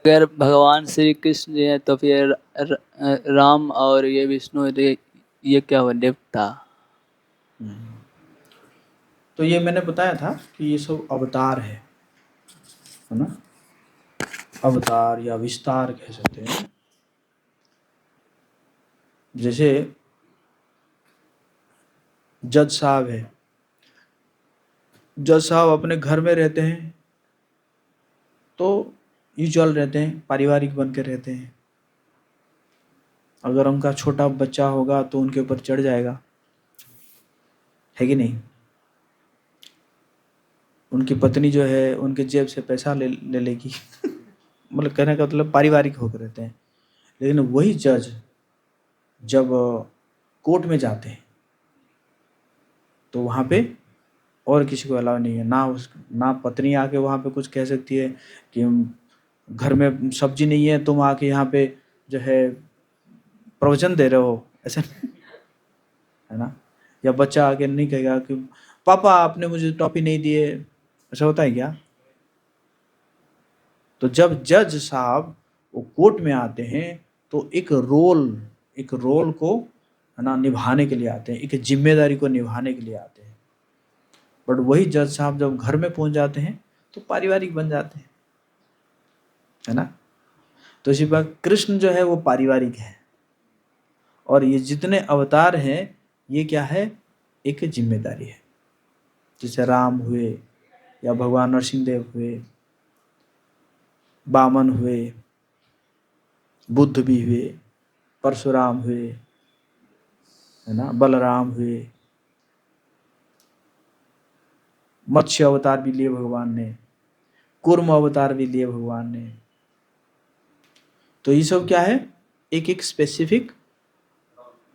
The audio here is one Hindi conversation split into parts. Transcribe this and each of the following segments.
अगर भगवान श्री कृष्ण जी हैं तो फिर राम और ये विष्णु ये क्या हुआ, देवता? तो ये मैंने बताया था कि ये सब अवतार है ना, अवतार या विस्तार कह सकते हैं। जैसे जज साहब है, जज साहब अपने घर में रहते हैं तो यूजुअल रहते हैं, पारिवारिक बन के रहते हैं। अगर उनका छोटा बच्चा होगा तो उनके ऊपर चढ़ जाएगा, है कि नहीं? उनकी पत्नी जो है उनके जेब से पैसा ले लेगी मतलब कहने का मतलब पारिवारिक होकर रहते हैं। लेकिन वही जज जब कोर्ट में जाते हैं तो वहाँ पे और किसी को अलाउ नहीं है, ना पत्नी आके वहाँ पे कुछ कह सकती है कि घर में सब्जी नहीं है, तुम आके यहाँ पे जो है प्रवचन दे रहे हो, ऐसा है ना। या बच्चा आके नहीं कहेगा कि पापा आपने मुझे टॉफी नहीं दिए, ऐसा होता है क्या? तो जब जज साहब वो कोर्ट में आते हैं तो एक रोल को है ना निभाने के लिए आते हैं, एक जिम्मेदारी को निभाने के लिए आते हैं। बट वही जज साहब जब घर में पहुंच जाते हैं तो पारिवारिक बन जाते हैं, है ना। तो इसी बात कृष्ण जो है वो पारिवारिक है, और ये जितने अवतार हैं ये क्या है, एक जिम्मेदारी है। जैसे राम हुए या भगवान नरसिंह देव हुए, वामन हुए, बुद्ध भी हुए, परशुराम हुए, है ना, बलराम हुए, मत्स्य अवतार भी लिए भगवान ने, कूर्म अवतार भी लिए भगवान ने। तो ये सब क्या है, एक एक स्पेसिफिक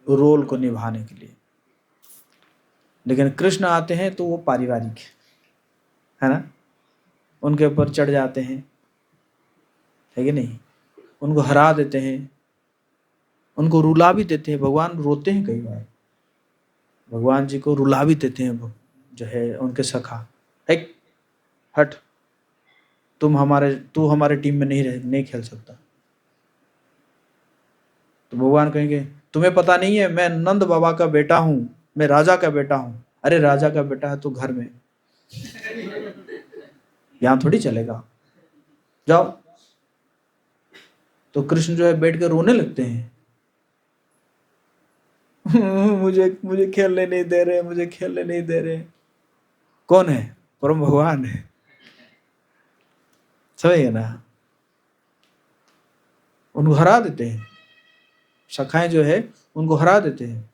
रोल को निभाने के लिए। लेकिन कृष्ण आते हैं तो वो पारिवारिक है ना, उनके ऊपर चढ़ जाते हैं, है कि नहीं, उनको हरा देते हैं, उनको रुला भी देते हैं। भगवान रोते हैं कई बार, भगवान जी को रुला भी देते हैं जो है उनके सखा, एक हट, तू हमारे टीम में नहीं खेल सकता। तो भगवान कहेंगे तुम्हें पता नहीं है मैं नंद बाबा का बेटा हूं, मैं राजा का बेटा हूं। अरे राजा का बेटा है तो घर में, यहां थोड़ी चलेगा, जाओ। तो कृष्ण जो है बैठ के रोने लगते हैं मुझे मुझे खेलने नहीं दे रहे, मुझे खेलने नहीं दे रहे। कौन है? परम भगवान है, समझिए ना। उनको हरा देते हैं, सखाएं जो है उनको हरा देते हैं।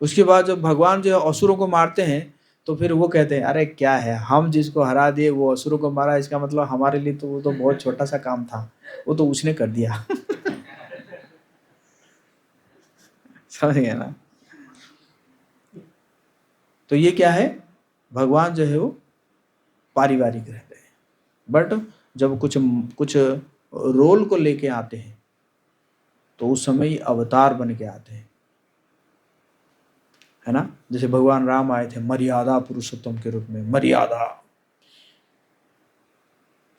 उसके बाद जब भगवान जो है असुरों को मारते हैं तो फिर वो कहते हैं अरे क्या है, हम जिसको हरा दिए वो असुरों को मारा, इसका मतलब हमारे लिए तो वो तो बहुत छोटा सा काम था, वो तो उसने कर दिया समझ गए ना। तो ये क्या है, भगवान जो है वो पारिवारिक रहते हैं। बट जब कुछ कुछ रोल को लेके आते हैं तो उस समय ही अवतार बन के आते हैं, है ना। जैसे भगवान राम आए थे मर्यादा पुरुषोत्तम के रूप में, मर्यादा,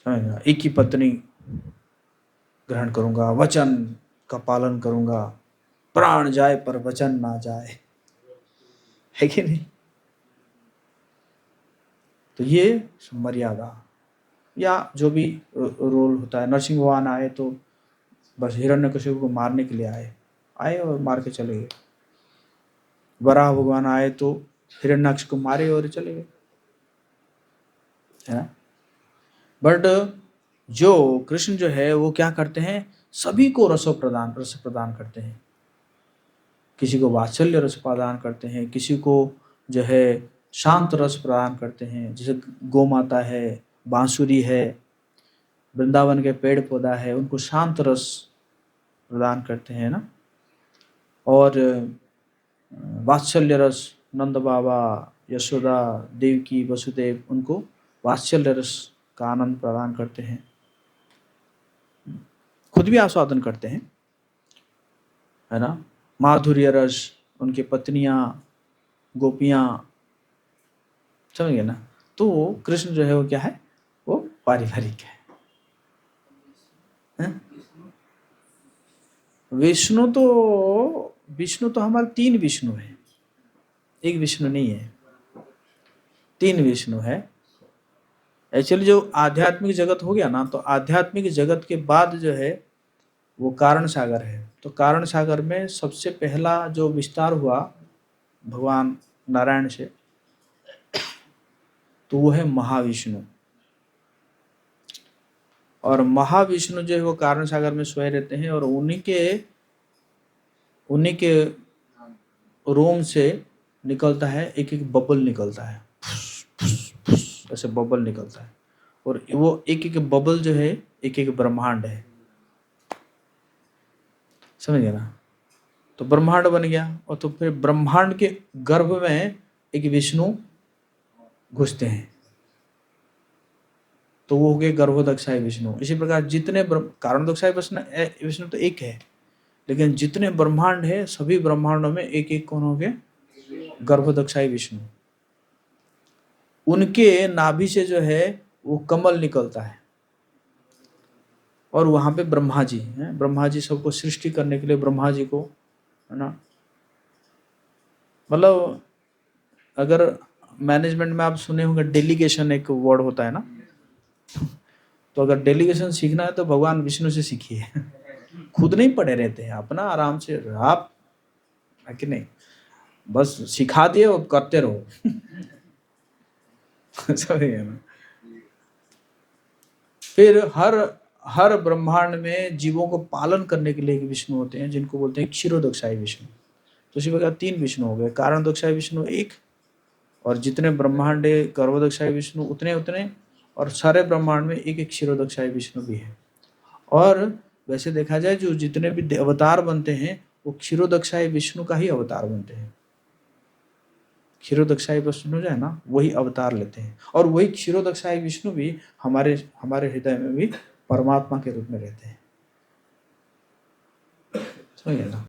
समझ गए? एक ही पत्नी ग्रहण करूंगा, वचन का पालन करूंगा, प्राण जाए पर वचन ना जाए, है कि नहीं। तो ये मर्यादा या जो भी रोल होता है। नरसिंह भगवान आए तो बस हिरण्यकशिपु को मारने के लिए आए, आए और मार के चले गए। वराह भगवान आए तो हिरण्याक्ष को मारे और चले गए, है ना। बट जो कृष्ण जो है वो क्या करते हैं, सभी को रस प्रदान करते हैं। किसी को वात्सल्य रस प्रदान करते हैं, किसी को जो है शांत रस प्रदान करते हैं। जैसे गौ माता है, बांसुरी है, वृंदावन के पेड़ पौधा है, उनको शांत रस प्रदान करते हैं ना। और वात्सल्य रस नंद बाबा, यशोदा, देवकी, वसुदेव, उनको वात्सल्य रस का आनंद प्रदान करते हैं, खुद भी आस्वादन करते हैं, है ना। माधुर्य रस उनकी पत्नियां, गोपियां, समझ गए ना। तो कृष्ण जो है वो क्या है, वो पारिवारिक है। हैं? विष्णु तो हमारे 3 विष्णु है, एक विष्णु नहीं है, 3 विष्णु है। एक्चुअली जो आध्यात्मिक जगत हो गया ना, तो आध्यात्मिक जगत के बाद जो है वो कारण सागर है। तो कारण सागर में सबसे पहला जो विस्तार हुआ भगवान नारायण से, तो वो है महाविष्णु। और महाविष्णु जो है वो कारण सागर में सोए रहते हैं, और उन्हीं के रोम से निकलता है, एक एक बबल निकलता है, ऐसे बबल निकलता है, और वो एक एक बबल जो है एक एक ब्रह्मांड है, समझ गए ना। तो ब्रह्मांड बन गया, और तो फिर ब्रह्मांड के गर्भ में एक विष्णु घुसते हैं, तो वो हो गए गर्भोदक्षाई विष्णु। इसी प्रकार जितने कारणोदक्षाई विष्णु तो एक है, लेकिन जितने ब्रह्मांड है सभी ब्रह्मांडों में एक एक कौन हो गए गर्भोदक्षाई विष्णु। उनके नाभि से जो है वो कमल निकलता है, और वहां पे ब्रह्मा जी हैं। ब्रह्मा जी सबको सृष्टि करने के लिए, ब्रह्मा जी को, है ना, मतलब अगर मैनेजमेंट में आप सुने होंगे डेलीगेशन एक वर्ड होता है ना, तो अगर डेलीगेशन सीखना है तो भगवान विष्णु से सीखिए। खुद नहीं पड़े रहते हैं, अपना आराम से आप, है कि नहीं, बस सिखा दिए और करते रहो। समझे ना। फिर हर ब्रह्मांड में जीवों को पालन करने के लिए एक विष्णु होते हैं, जिनको बोलते हैं क्षीरोदक्षाई विष्णु। तो इसी प्रकार 3 विष्णु हो गए, कारणोदक्षाई विष्णु एक, और जितने ब्रह्मांड है गर्भोदक्षाई विष्णु उतने, और सारे ब्रह्मांड में एक एक क्षीरोदक्षाई विष्णु भी है। और वैसे देखा जाए जो जितने भी अवतार बनते हैं वो क्षीरोदक्षाई विष्णु का ही अवतार बनते हैं। क्षीरोदक्षाई विष्णु जो है ना वही अवतार लेते हैं, और वही क्षीरोदक्षाई विष्णु भी हमारे हृदय में भी परमात्मा के रूप में रहते हैं, समझ गए ना।